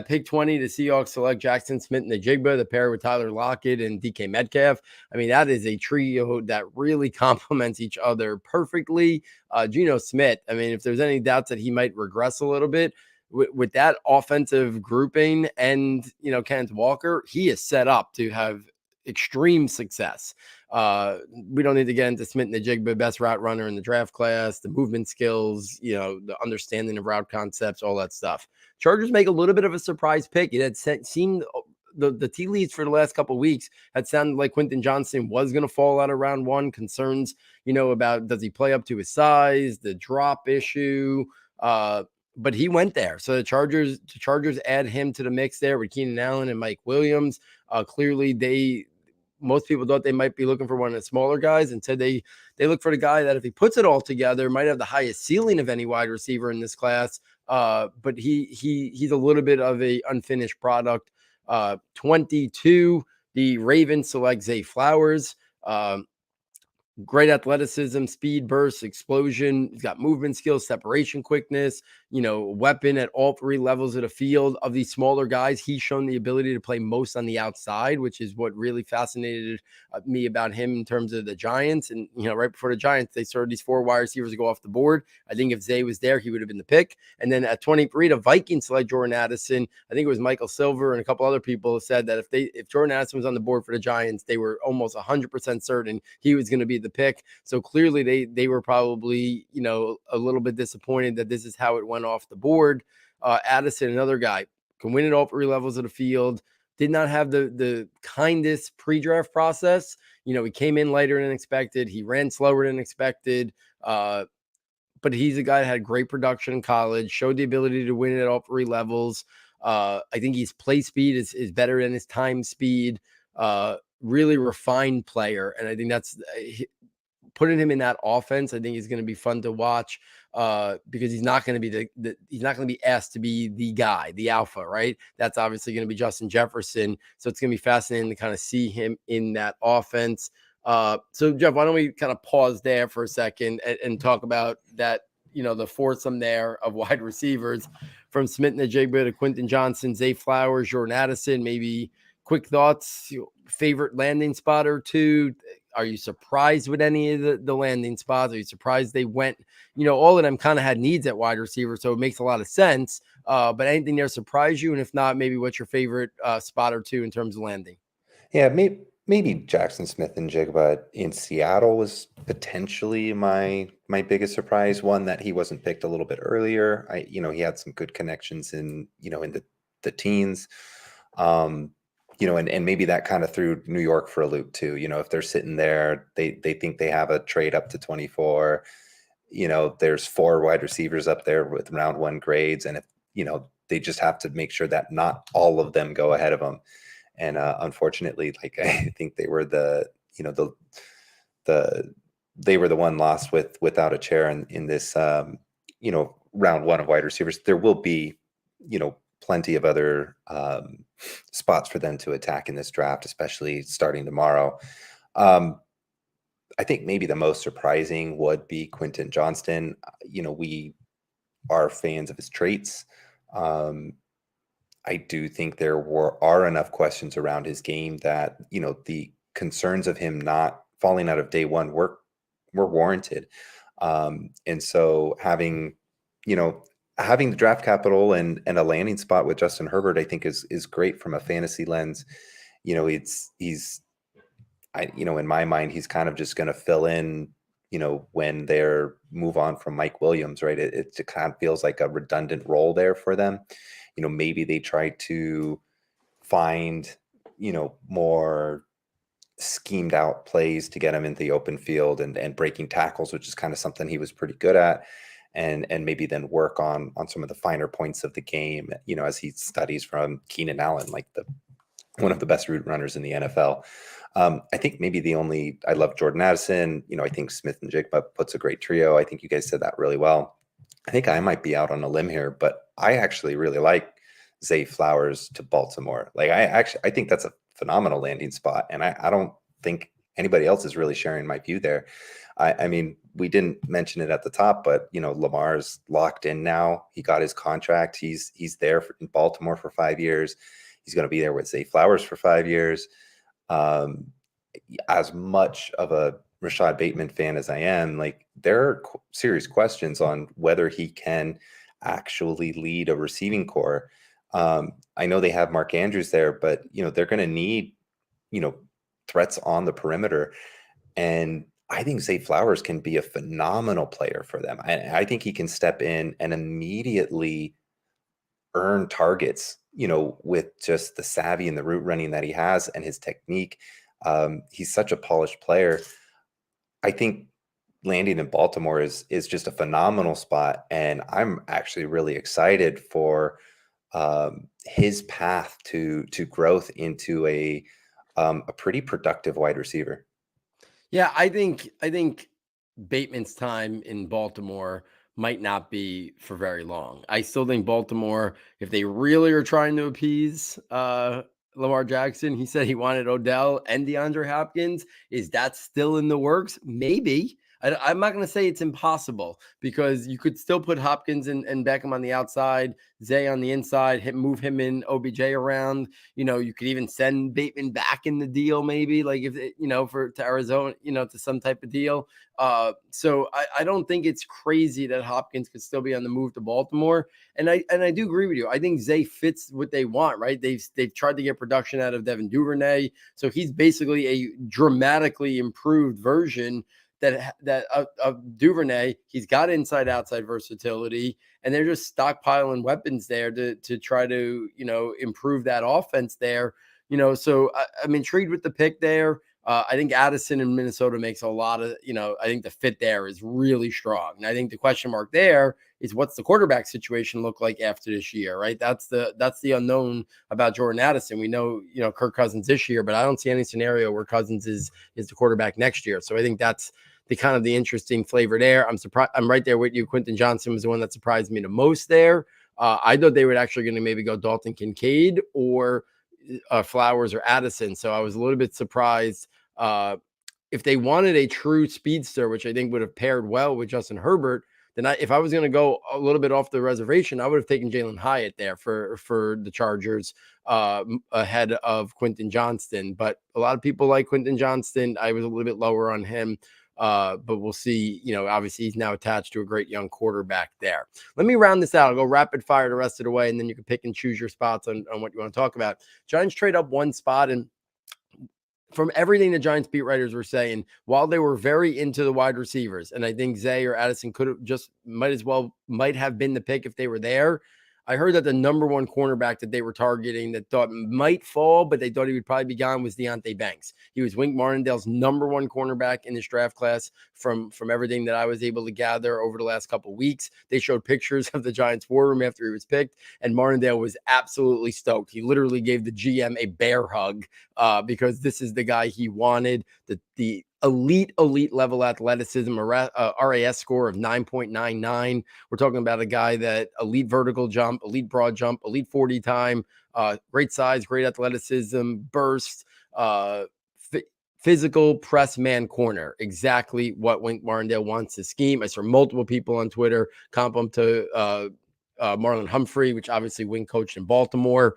pick 20, the Seahawks select Jackson Smith-Njigba, the pair with Tyler Lockett and DK Metcalf. I mean, that is a trio that really complements each other perfectly. Geno Smith, I mean, if there's any doubts that he might regress a little bit, with that offensive grouping and, Kenneth Walker, he is set up to have extreme success. We don't need to get into Smith-Njigba, best route runner in the draft class, the movement skills, the understanding of route concepts, all that stuff. Chargers make a little bit of a surprise pick. It had seemed the tea leaves for the last couple of weeks had sounded like Quentin Johnson was going to fall out of round one. Concerns, about does he play up to his size, the drop issue. But he went there. So the Chargers add him to the mix there with Keenan Allen and Mike Williams. Clearly, most people thought they might be looking for one of the smaller guys, and said they look for the guy that, if he puts it all together, might have the highest ceiling of any wide receiver in this class. But he's a little bit of a unfinished product. 22, the Ravens select Zay Flowers. Great athleticism, speed, burst, explosion. He's got movement skills, separation quickness, weapon at all three levels of the field. Of these smaller guys, he's shown the ability to play most on the outside, which is what really fascinated me about him in terms of the Giants. And, right before the Giants, they started these four wide receivers to go off the board. I think if Zay was there, he would have been the pick. And then at 23, the Vikings select Jordan Addison. I think it was Michael Silver and a couple other people said that if Jordan Addison was on the board for the Giants, they were almost 100% certain he was going to be the pick. So clearly they were probably, a little bit disappointed that this is how it went off the board. Addison, another guy, can win at all three levels of the field. Did not have the kindest pre-draft process. He came in later than expected. He ran slower than expected. But he's a guy that had great production in college, showed the ability to win at all three levels. I think his play speed is better than his time speed. Really refined player. And I think that's putting him in that offense, I think is going to be fun to watch, because he's not going to be he's not going to be asked to be the guy, the alpha, right? That's obviously going to be Justin Jefferson. So it's going to be fascinating to kind of see him in that offense. So Jeff, why don't we kind of pause there for a second and talk about that, the foursome there of wide receivers, from Smith-Njigba to Quentin Johnson, Zay Flowers, Jordan Addison. Maybe quick thoughts, favorite landing spot or two. Are you surprised with any of the landing spots? Are you surprised they went, all of them kind of had needs at wide receiver, so it makes a lot of sense. But anything there surprise you? And if not, maybe what's your favorite spot or two in terms of landing? Yeah, maybe Jackson Smith-Njigba in Seattle was potentially my biggest surprise. One, that he wasn't picked a little bit earlier. He had some good connections in the teens. And maybe that kind of threw New York for a loop too. If they're sitting there, they think they have a trade up to 24. There's four wide receivers up there with round one grades, and if they just have to make sure that not all of them go ahead of them. And unfortunately, I think they were the they were the one lost without a chair in this round one of wide receivers. There will be plenty of other spots for them to attack in this draft, especially starting tomorrow. I think maybe the most surprising would be Quentin Johnston. We are fans of his traits. I do think there are enough questions around his game that the concerns of him not falling out of day one were warranted. And so having the draft capital and a landing spot with Justin Herbert, I think is great from a fantasy lens. He's in my mind, he's kind of just going to fill in, when they're move on from Mike Williams, right? It kind of feels like a redundant role there for them. Maybe they try to find, more schemed out plays to get him into the open field and breaking tackles, which is kind of something he was pretty good at. And maybe then work on some of the finer points of the game, as he studies from Keenan Allen, like one of the best route runners in the NFL. I think maybe I love Jordan Addison. I think Smith and Jigba puts a great trio. I think you guys said that really well. I think I might be out on a limb here, but I actually really like Zay Flowers to Baltimore. Like I think that's a phenomenal landing spot. And I don't think anybody else is really sharing my view there. I mean, we didn't mention it at the top, but Lamar's locked in now. He got his contract. He's there in Baltimore for 5 years. He's going to be there with Zay Flowers for 5 years. As much of a Rashad Bateman fan as I am, like there are serious questions on whether he can actually lead a receiving core. I know they have Mark Andrews there, but they're going to need threats on the perimeter, and I think Zay Flowers can be a phenomenal player for them. I think he can step in and immediately earn targets, with just the savvy and the route running that he has and his technique. He's such a polished player. I think landing in Baltimore is just a phenomenal spot, and I'm actually really excited for his path to growth into a pretty productive wide receiver. Yeah, I think Bateman's time in Baltimore might not be for very long. I still think Baltimore, if they really are trying to appease Lamar Jackson, he said he wanted Odell and DeAndre Hopkins. Is that still in the works? Maybe. I'm not going to say it's impossible, because you could still put Hopkins and Beckham on the outside, Zay on the inside, move him in OBJ around. You could even send Bateman back in the deal, maybe, like if to Arizona, to some type of deal. So I don't think it's crazy that Hopkins could still be on the move to Baltimore. And I do agree with you. I think Zay fits what they want, right? They've tried to get production out of Devin Duvernay, so he's basically a dramatically improved version of Duvernay. He's got inside-outside versatility, and they're just stockpiling weapons there to try to improve that offense there. So I'm intrigued with the pick there. I think Addison in Minnesota makes a lot of, I think the fit there is really strong. And I think the question mark there is, what's the quarterback situation look like after this year, right? That's the unknown about Jordan Addison. We know, Kirk Cousins this year, but I don't see any scenario where Cousins is the quarterback next year. So I think that's the interesting flavor there. I'm surprised. I'm right there with you. Quentin Johnston was the one that surprised me the most there. I thought they were actually going to maybe go Dalton Kincaid or Flowers or Addison. So I was a little bit surprised. If they wanted a true speedster, which I think would have paired well with Justin Herbert, then if I was going to go a little bit off the reservation, I would have taken Jalen Hyatt there for the Chargers ahead of Quentin Johnston. But a lot of people like Quentin Johnston. I was a little bit lower on him. But we'll see. Obviously he's now attached to a great young quarterback there. Let me round this out. I'll go rapid fire the rest of the way, and then you can pick and choose your spots on what you want to talk about. Giants trade up one spot, and from everything the Giants beat writers were saying, while they were very into the wide receivers, and I think Zay or Addison might have been the pick if they were there, I heard that the number one cornerback that they were targeting that thought might fall, but they thought he would probably be gone, was Deonte Banks. He was Wink Martindale's number one cornerback in this draft class from everything that I was able to gather over the last couple of weeks. They showed pictures of the Giants war room after he was picked, and Martindale was absolutely stoked. He literally gave the GM a bear hug because this is the guy he wanted. The elite level athleticism, RAS score of 9.99. We're talking about a guy that elite vertical jump, elite broad jump, elite 40 time, great size, great athleticism, burst, physical press man corner. Exactly what Wink Martindale wants to scheme. I saw multiple people on Twitter comp him to Marlon Humphrey, which obviously Wink coached in Baltimore.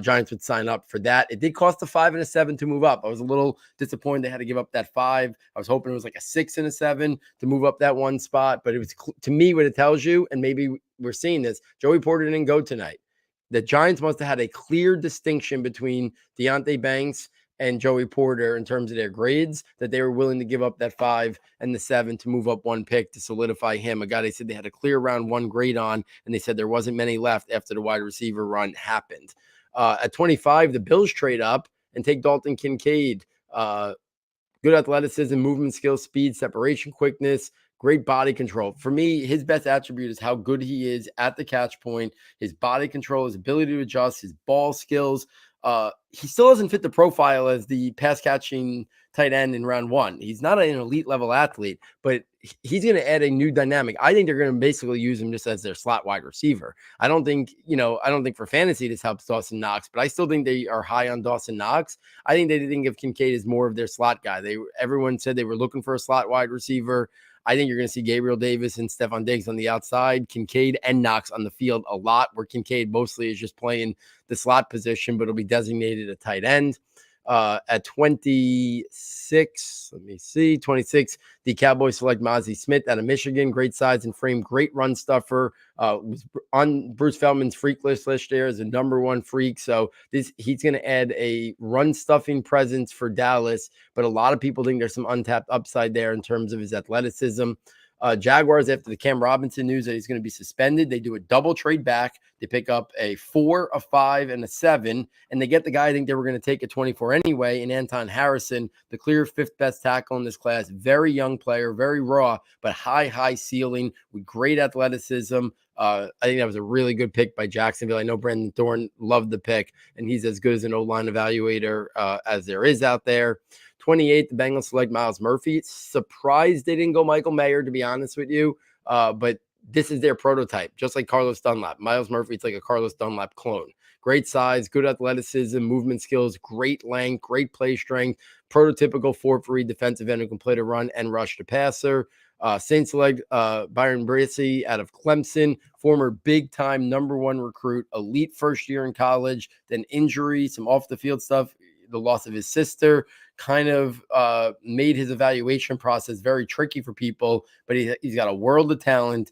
Giants would sign up for that. It did cost a 5 and a 7 to move up. I was a little disappointed they had to give up that 5. I was hoping it was like a 6 and a 7 to move up that one spot. But it was, to me, what it tells you, and maybe we're seeing this, Joey Porter didn't go tonight. The Giants must have had a clear distinction between Deonte Banks and Joey Porter in terms of their grades, that they were willing to give up that 5 and the 7 to move up one pick to solidify him. A guy they said they had a clear round 1 grade on, and they said there wasn't many left after the wide receiver run happened. At 25, the Bills trade up and take Dalton Kincaid. Good athleticism, movement skills, speed, separation, quickness, great body control. For me, his best attribute is how good he is at the catch point, his body control, his ability to adjust, his ball skills. He still doesn't fit the profile as the pass catching tight end in round 1. He's not an elite level athlete, but he's going to add a new dynamic. I think they're going to basically use him just as their slot wide receiver. I don't think for fantasy this helps Dawson Knox, but I still think they are high on Dawson Knox. I think they think of Kincaid as more of their slot guy. Everyone said they were looking for a slot wide receiver. I think you're going to see Gabriel Davis and Stephon Diggs on the outside, Kincaid and Knox on the field a lot, where Kincaid mostly is just playing the slot position, but it'll be designated a tight end. At 26, 26, the Cowboys select Mozzie Smith out of Michigan. Great size and frame, great run stuffer. Was on Bruce Feldman's freak list year as a number 1 freak. So he's going to add a run stuffing presence for Dallas, but a lot of people think there's some untapped upside there in terms of his athleticism. Jaguars, after the Cam Robinson news that he's going to be suspended, they do a double trade back. They pick up a 4, a 5, and a 7, and they get the guy I think they were going to take at 24 anyway, in Anton Harrison, the clear 5th best tackle in this class. Very young player, very raw, but high ceiling with great athleticism. I think that was a really good pick by Jacksonville. I know Brandon Thorne loved the pick, and he's as good as an O-line evaluator as there is out there. 28, the Bengals select Myles Murphy. Surprised they didn't go Michael Mayer, to be honest with you. But this is their prototype, just like Carlos Dunlap. Myles Murphy, it's like a Carlos Dunlap clone. Great size, good athleticism, movement skills, great length, great play strength, prototypical 4-3 defensive end who can play to run and rush the passer. Saints select Byron Bracey out of Clemson, former big-time number 1 recruit, elite first year in college, then injury, some off-the-field stuff. The loss of his sister kind of made his evaluation process very tricky for people, but he's got a world of talent.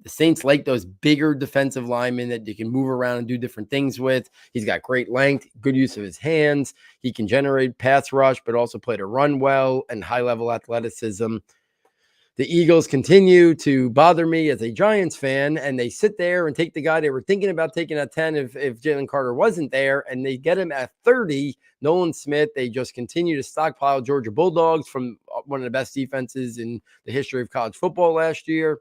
The Saints like those bigger defensive linemen that you can move around and do different things with. He's got great length, good use of his hands. He can generate pass rush, but also play to run well and high-level athleticism. The Eagles continue to bother me as a Giants fan, and they sit there and take the guy they were thinking about taking at 10 if Jalen Carter wasn't there, and they get him at 30, Nolan Smith. They just continue to stockpile Georgia Bulldogs from one of the best defenses in the history of college football last year.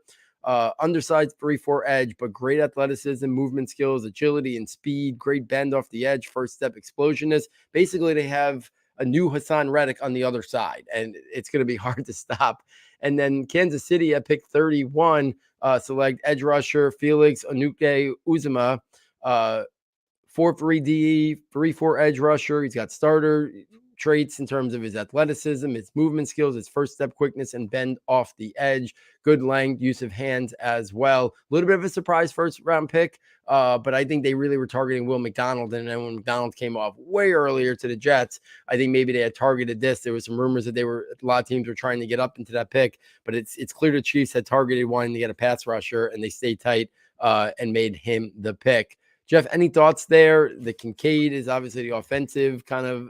Undersized 3-4 edge, but great athleticism, movement skills, agility, and speed. Great bend off the edge, first step explosiveness. Basically, they have a new Hassan Reddick on the other side, and it's going to be hard to stop. And then Kansas City at pick 31, select edge rusher Felix Anuke Uzuma, 4-3 DE, 3-4 edge rusher. He's got starter traits in terms of his athleticism, his movement skills, his first step quickness, and bend off the edge. Good length, use of hands as well. A little bit of a surprise first round pick, but I think they really were targeting Will McDonald. And then when McDonald came off way earlier to the Jets, I think maybe they had targeted this. There was some rumors that a lot of teams were trying to get up into that pick, but it's clear the Chiefs had targeted wanting to get a pass rusher, and they stayed tight and made him the pick. Jeff, any thoughts there? The Kincaid is obviously the offensive kind of,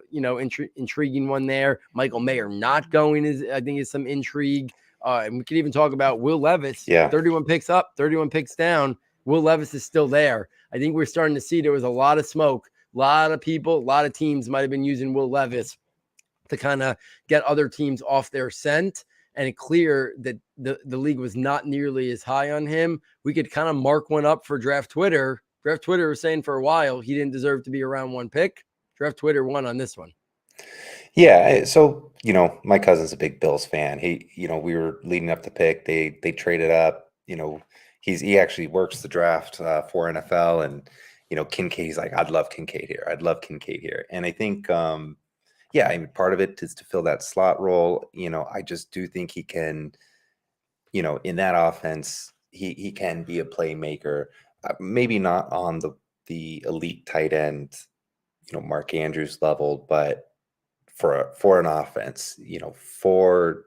intriguing one there. Michael Mayer not going is some intrigue. And we could even talk about Will Levis. Yeah. 31 picks up, 31 picks down. Will Levis is still there. I think we're starting to see there was a lot of smoke. A lot of people, a lot of teams might have been using Will Levis to kind of get other teams off their scent. And it's clear that the league was not nearly as high on him. We could kind of mark one up for Draft Twitter. Draft Twitter was saying for a while he didn't deserve to be a round 1 pick. Draft Twitter won on this one. Yeah, so my cousin's a big Bills fan. We were leading up the pick. They traded up. He actually works the draft for NFL, and Kincaid. He's like, I'd love Kincaid here. I'd love Kincaid here. And I think, yeah, I mean, part of it is to fill that slot role. I just do think he can. In that offense, he can be a playmaker. Maybe not on the elite tight end, Mark Andrews level, but for an offense, you know, for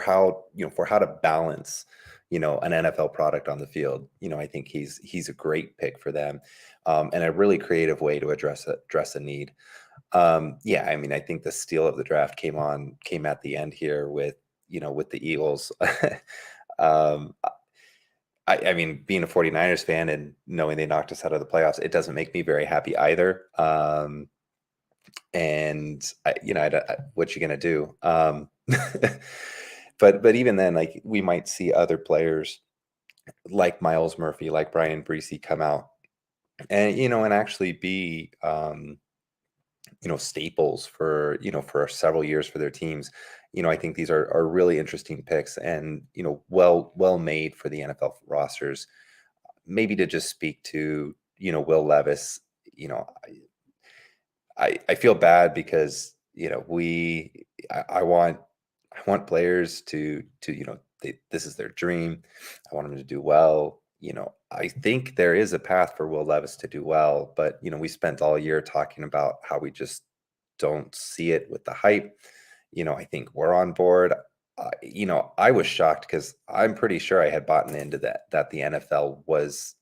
how to balance, an NFL product on the field. I think he's a great pick for them, and a really creative way to address a need. Yeah, I mean, I think the steal of the draft came at the end here with the Eagles. um, I mean, being a 49ers fan and knowing they knocked us out of the playoffs, it doesn't make me very happy either. And what you gonna do? But even then, like, we might see other players like Miles Murphy, like Brian Breesy come out and actually be staples for several years for their teams. I think these are really interesting picks and well made for the NFL rosters. Maybe to just speak to Will Levis, you know I feel bad because I want players to this is their dream. I want them to do well. I think there is a path for Will Levis to do well, but we spent all year talking about how we just don't see it with the hype. I think we're on board. I was shocked because I'm pretty sure I had bought into that the NFL was,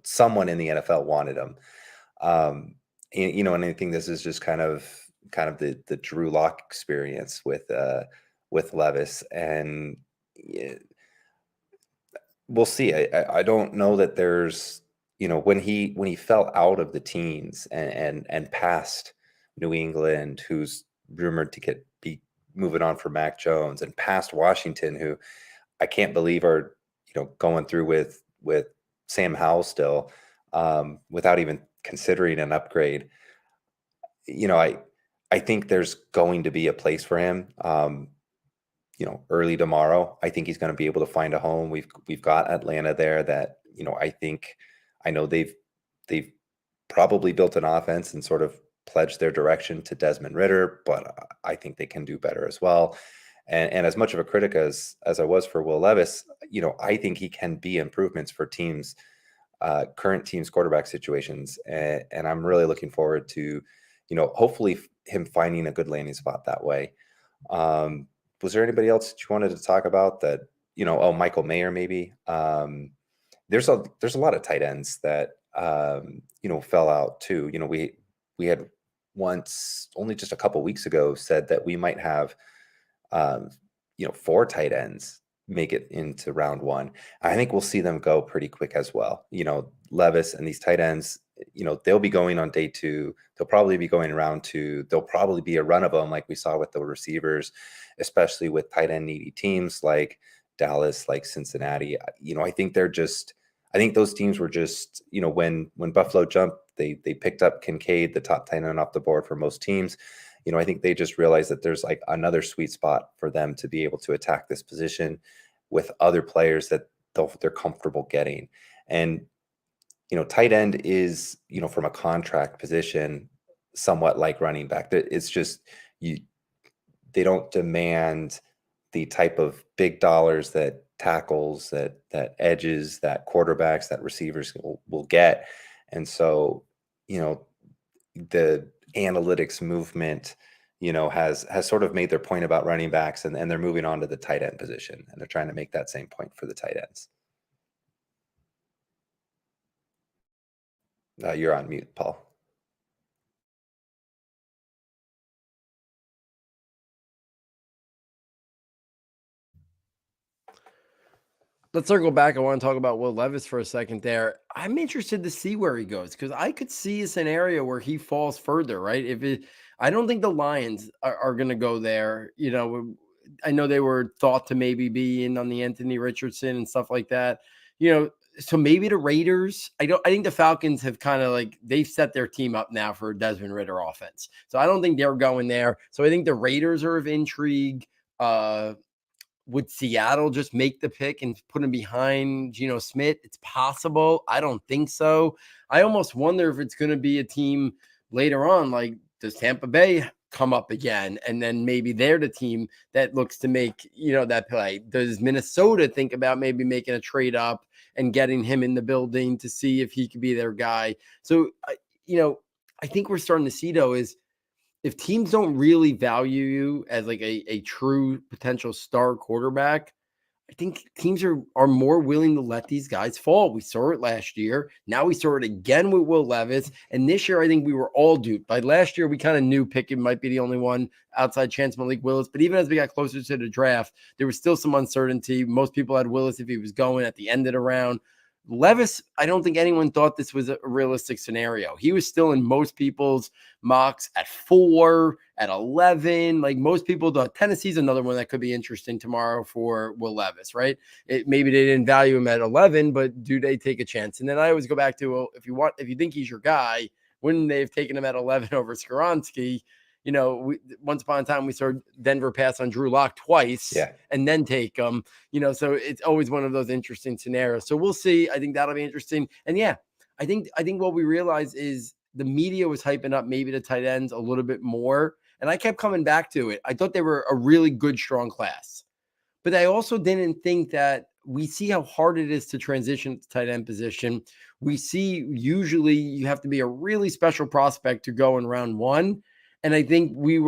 someone in the NFL wanted him. And I think this is just kind of the Drew Lock experience with Levis, and yeah, we'll see. I don't know that there's when he fell out of the teens and past New England, who's rumored to be moving on for Mac Jones, and past Washington, who I can't believe are going through with Sam Howell still, without even considering an upgrade. I think there's going to be a place for him. Early tomorrow, I think he's going to be able to find a home. We've got Atlanta there that I know they've probably built an offense and sort of pledged their direction to Desmond Ritter, but I think they can do better as well. And as much of a critic as I was for Will Levis, I think he can be improvements for teams, current teams' quarterback situations, and I'm really looking forward to, hopefully him finding a good landing spot that way. Um, was there anybody else that you wanted to talk about that? Oh, Michael Mayer maybe. There's a lot of tight ends that fell out too. We had once only just a couple weeks ago said that we might have um, four tight ends make it into round one. I think we'll see them go pretty quick as well. Levis and these tight ends, they'll be going on day two. They'll probably be going round two. There'll probably be a run of them like we saw with the receivers, especially with tight end needy teams like Dallas, like Cincinnati. I think those teams were just, when Buffalo jumped, they picked up Kincaid, the top tight end off the board for most teams. I think they just realized that there's like another sweet spot for them to be able to attack this position with other players that they're comfortable getting. And, tight end is, from a contract position, somewhat like running back. It's just they don't demand the type of big dollars that tackles, that edges, that quarterbacks, that receivers will get. And so, the analytics movement, has sort of made their point about running backs, and they're moving on to the tight end position, and they're trying to make that same point for the tight ends. You're on mute, Paul. Let's circle back. I want to talk about Will Levis for a second there. I'm interested to see where he goes because I could see a scenario where he falls further, right? I don't think the Lions are going to go there. I know they were thought to maybe be in on the Anthony Richardson and stuff like that. So maybe the Raiders. I think the Falcons have kind of like they've set their team up now for Desmond Ridder offense. So I don't think they're going there. So I think the Raiders are of intrigue. Would Seattle just make the pick and put him behind Geno Smith? It's possible. I don't think so. I almost wonder if it's going to be a team later on. Like, does Tampa Bay come up again? And then maybe they're the team that looks to make, that play. Does Minnesota think about maybe making a trade up and getting him in the building to see if he could be their guy? So, I think we're starting to see, though, is if teams don't really value you as like a true potential star quarterback, I think teams are more willing to let these guys fall. We saw it last year. Now we saw it again with Will Levis. And this year, I think we were all duped. By last year, we kind of knew Pickett might be the only one outside chance Malik Willis. But even as we got closer to the draft, there was still some uncertainty. Most people had Willis if he was going at the end of the round. Levis, I don't think anyone thought this was a realistic scenario. He was still in most people's mocks at 4, at 11. Like most people thought Tennessee's another one that could be interesting tomorrow for Will Levis, right? Maybe they didn't value him at 11, but do they take a chance? And then I always go back to, well, if you think he's your guy, wouldn't they have taken him at 11 over Skoronski? Once upon a time, we saw Denver pass on Drew Lock twice and then take him, so it's always one of those interesting scenarios. So we'll see. I think that'll be interesting. And I think what we realize is the media was hyping up maybe the tight ends a little bit more. And I kept coming back to it. I thought they were a really good, strong class, but I also didn't think that we see how hard it is to transition to tight end position. We see usually you have to be a really special prospect to go in round 1. And I think we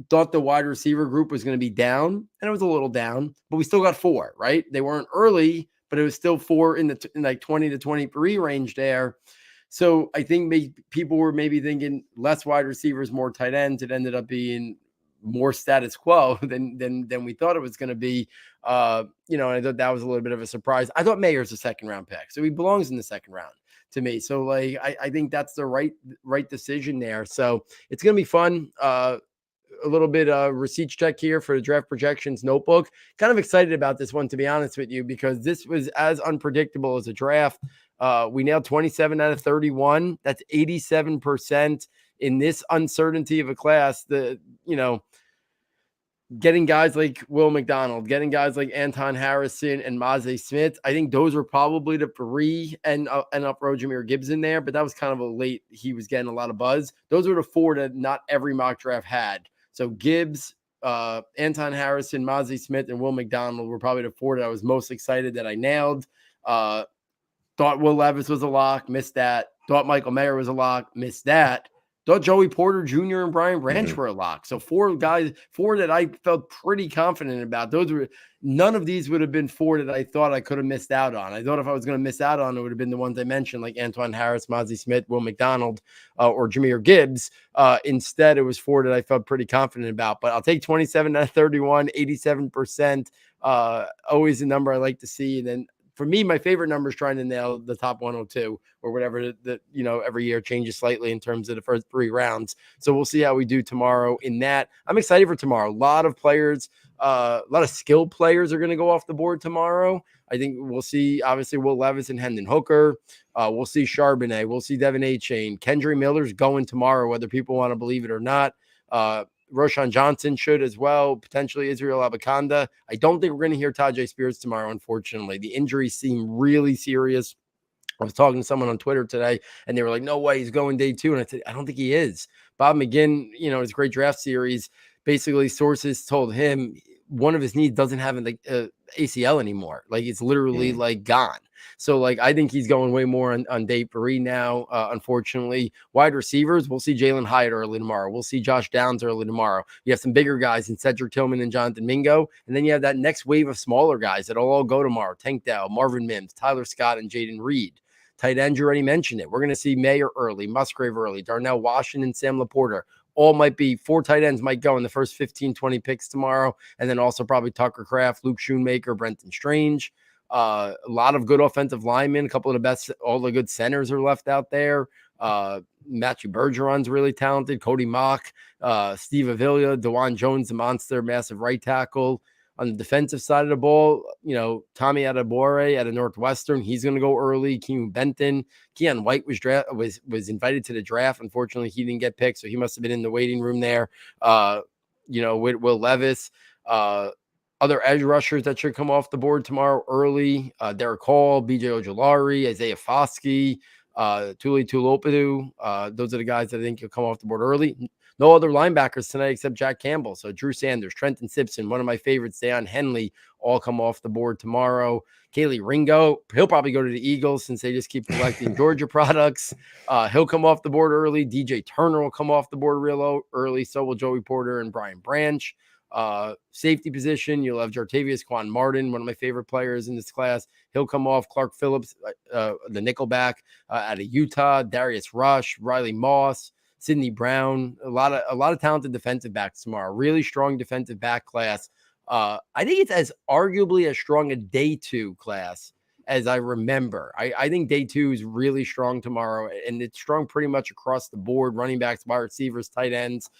thought the wide receiver group was going to be down, and it was a little down, but we still got 4, right? They weren't early, but it was still 4 in like 20 to 23 range there. So I think people were maybe thinking less wide receivers, more tight ends. It ended up being more status quo than we thought it was going to be. And I thought that was a little bit of a surprise. I thought Mayer's a second round pick, so he belongs in the second round to me. So like, I think that's the right decision there. So it's going to be fun. A little bit of receipts check here for the draft projections notebook. Kind of excited about this one, to be honest with you, because this was as unpredictable as a draft. We nailed 27 out of 31. That's 87% in this uncertainty of a class. Getting guys like Will McDonald, getting guys like Anton Harrison and Maze Smith, I think those were probably the 3 and up Jameer Gibbs in there, but that was kind of a late, he was getting a lot of buzz. Those were the 4 that not every mock draft had. So Gibbs, Anton Harrison, Maze Smith, and Will McDonald were probably the 4 that I was most excited that I nailed. Thought Will Levis was a lock, missed that. Thought Michael Mayer was a lock, missed that. Thought Joey Porter Jr. and Brian Branch were a lock. So 4 that I felt pretty confident about. None of these would have been 4 that I thought I could have missed out on. I thought if I was going to miss out on, it would have been the ones I mentioned, like Antoine Harris, Mazi Smith, Will McDonald, or Jameer Gibbs. Instead, it was 4 that I felt pretty confident about. But I'll take 27 out of 31, 87%. Always a number I like to see. And then for me, my favorite number is trying to nail the top 102 or whatever that, every year changes slightly in terms of the first 3 rounds. So we'll see how we do tomorrow in that. I'm excited for tomorrow. A lot of players, a lot of skilled players are going to go off the board tomorrow. I think we'll see, obviously, Will Levis and Hendon Hooker. We'll see Charbonnet. We'll see Devin A-Chain. Kendry Miller's going tomorrow, whether people want to believe it or not. Roshan Johnson should as well, potentially Israel Abakanda. I don't think we're going to hear Tajay Spears tomorrow, unfortunately. The injuries seem really serious. I was talking to someone on Twitter today, and they were like, no way, he's going day 2. And I said, I don't think he is. Bob McGinn, his great draft series, basically sources told him one of his knees doesn't have an ACL anymore. Like, it's literally like gone. So, like, I think he's going way more on day 3 now, unfortunately. Wide receivers, we'll see Jalen Hyatt early tomorrow. We'll see Josh Downs early tomorrow. You have some bigger guys in Cedric Tillman and Jonathan Mingo. And then you have that next wave of smaller guys that'll all go tomorrow. Tank Dell, Marvin Mims, Tyler Scott, and Jaden Reed. Tight end, you already mentioned it. We're going to see Mayer early, Musgrave early, Darnell Washington, Sam Laporta. All might be 4 tight ends might go in the first 15, 20 picks tomorrow. And then also probably Tucker Kraft, Luke Schoonmaker, Brenton Strange. A lot of good offensive linemen. A couple of the best, all the good centers are left out there. Matthew Bergeron's really talented. Cody Mock, Steve Avila, DeJuan Jones, the monster, massive right tackle. On the defensive side of the ball, Tommy Adebawore out of Northwestern, he's going to go early. Keemu Benton, Keon White was invited to the draft. Unfortunately, he didn't get picked, so he must have been in the waiting room there. With Will Levis. Other edge rushers that should come off the board tomorrow early: Derek Hall, B.J. Ojulari, Isaiah Foskey, Tuli Tuipulotu. Those are the guys that I think will come off the board early. No other linebackers tonight except Jack Campbell. So Drew Sanders, Trenton Simpson, one of my favorites, Deion Henley, all come off the board tomorrow. Kaylee Ringo, he'll probably go to the Eagles since they just keep collecting Georgia products. He'll come off the board early. DJ Turner will come off the board real early. So will Joey Porter and Brian Branch. Safety position, you'll have Jartavius Quan Martin, one of my favorite players in this class. He'll come off. Clark Phillips, the nickelback out of Utah. Darius Rush, Riley Moss, Sidney Brown, a lot of talented defensive backs tomorrow. Really strong defensive back class. I think it's as arguably as strong a day 2 class as I remember. I think day 2 is really strong tomorrow, and it's strong pretty much across the board. Running backs, wide receivers, tight ends,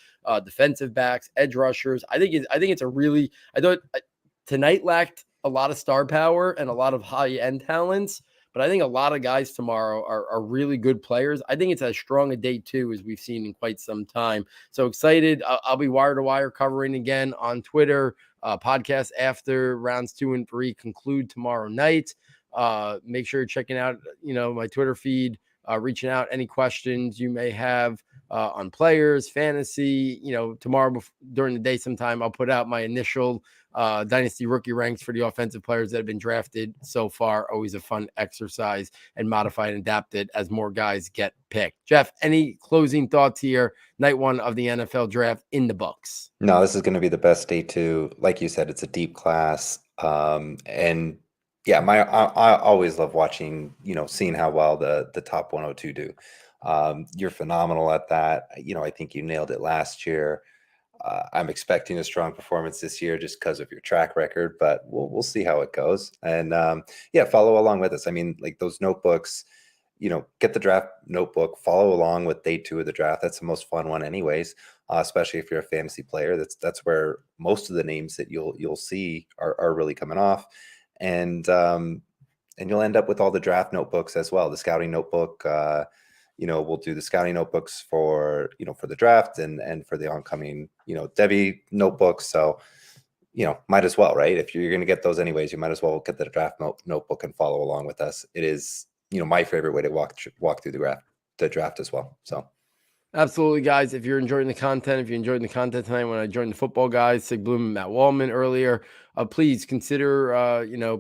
defensive backs, edge rushers. I think it's a really. I thought tonight lacked a lot of star power and a lot of high end talents. But I think a lot of guys tomorrow are really good players. I think it's as strong a day 2 as we've seen in quite some time. So excited. I'll be wire to wire covering again on Twitter. Podcast after rounds 2 and 3 conclude tomorrow night. Make sure you're checking out, my Twitter feed, reaching out any questions you may have on players, fantasy. Tomorrow during the day sometime, I'll put out my initial dynasty rookie ranks for the offensive players that have been drafted so far. Always a fun exercise, and modify and adapt it as more guys get picked. Jeff, any closing thoughts here? Night 1 of the NFL draft in the books. No, this is going to be the best day 2. Like you said, it's a deep class. And yeah, I always love watching, seeing how well the top 102 do. You're phenomenal at that. I think you nailed it last year. I'm expecting a strong performance this year just because of your track record, but we'll see how it goes. And follow along with us. I mean, like those notebooks, get the draft notebook, follow along with day 2 of the draft. That's the most fun one anyways, especially if you're a fantasy player. That's where most of the names that you'll see are really coming off. And you'll end up with all the draft notebooks as well. The scouting notebook, we'll do the scouting notebooks for the draft and for the oncoming, Debbie notebooks. So, might as well, right? If you're going to get those anyways, you might as well get the draft notebook and follow along with us. It is, my favorite way to walk through the draft as well. So. Absolutely, guys. If you're enjoying the content, if you enjoyed the content tonight when I joined the football guys, Sig Bloom and Matt Wallman earlier, please consider,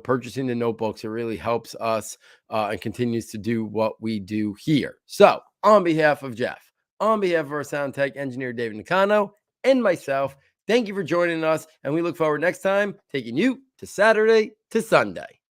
purchasing the notebooks. It really helps us and continues to do what we do here. So on behalf of Jeff, on behalf of our sound tech engineer, David Nakano, and myself, thank you for joining us. And we look forward next time taking you to Saturday to Sunday.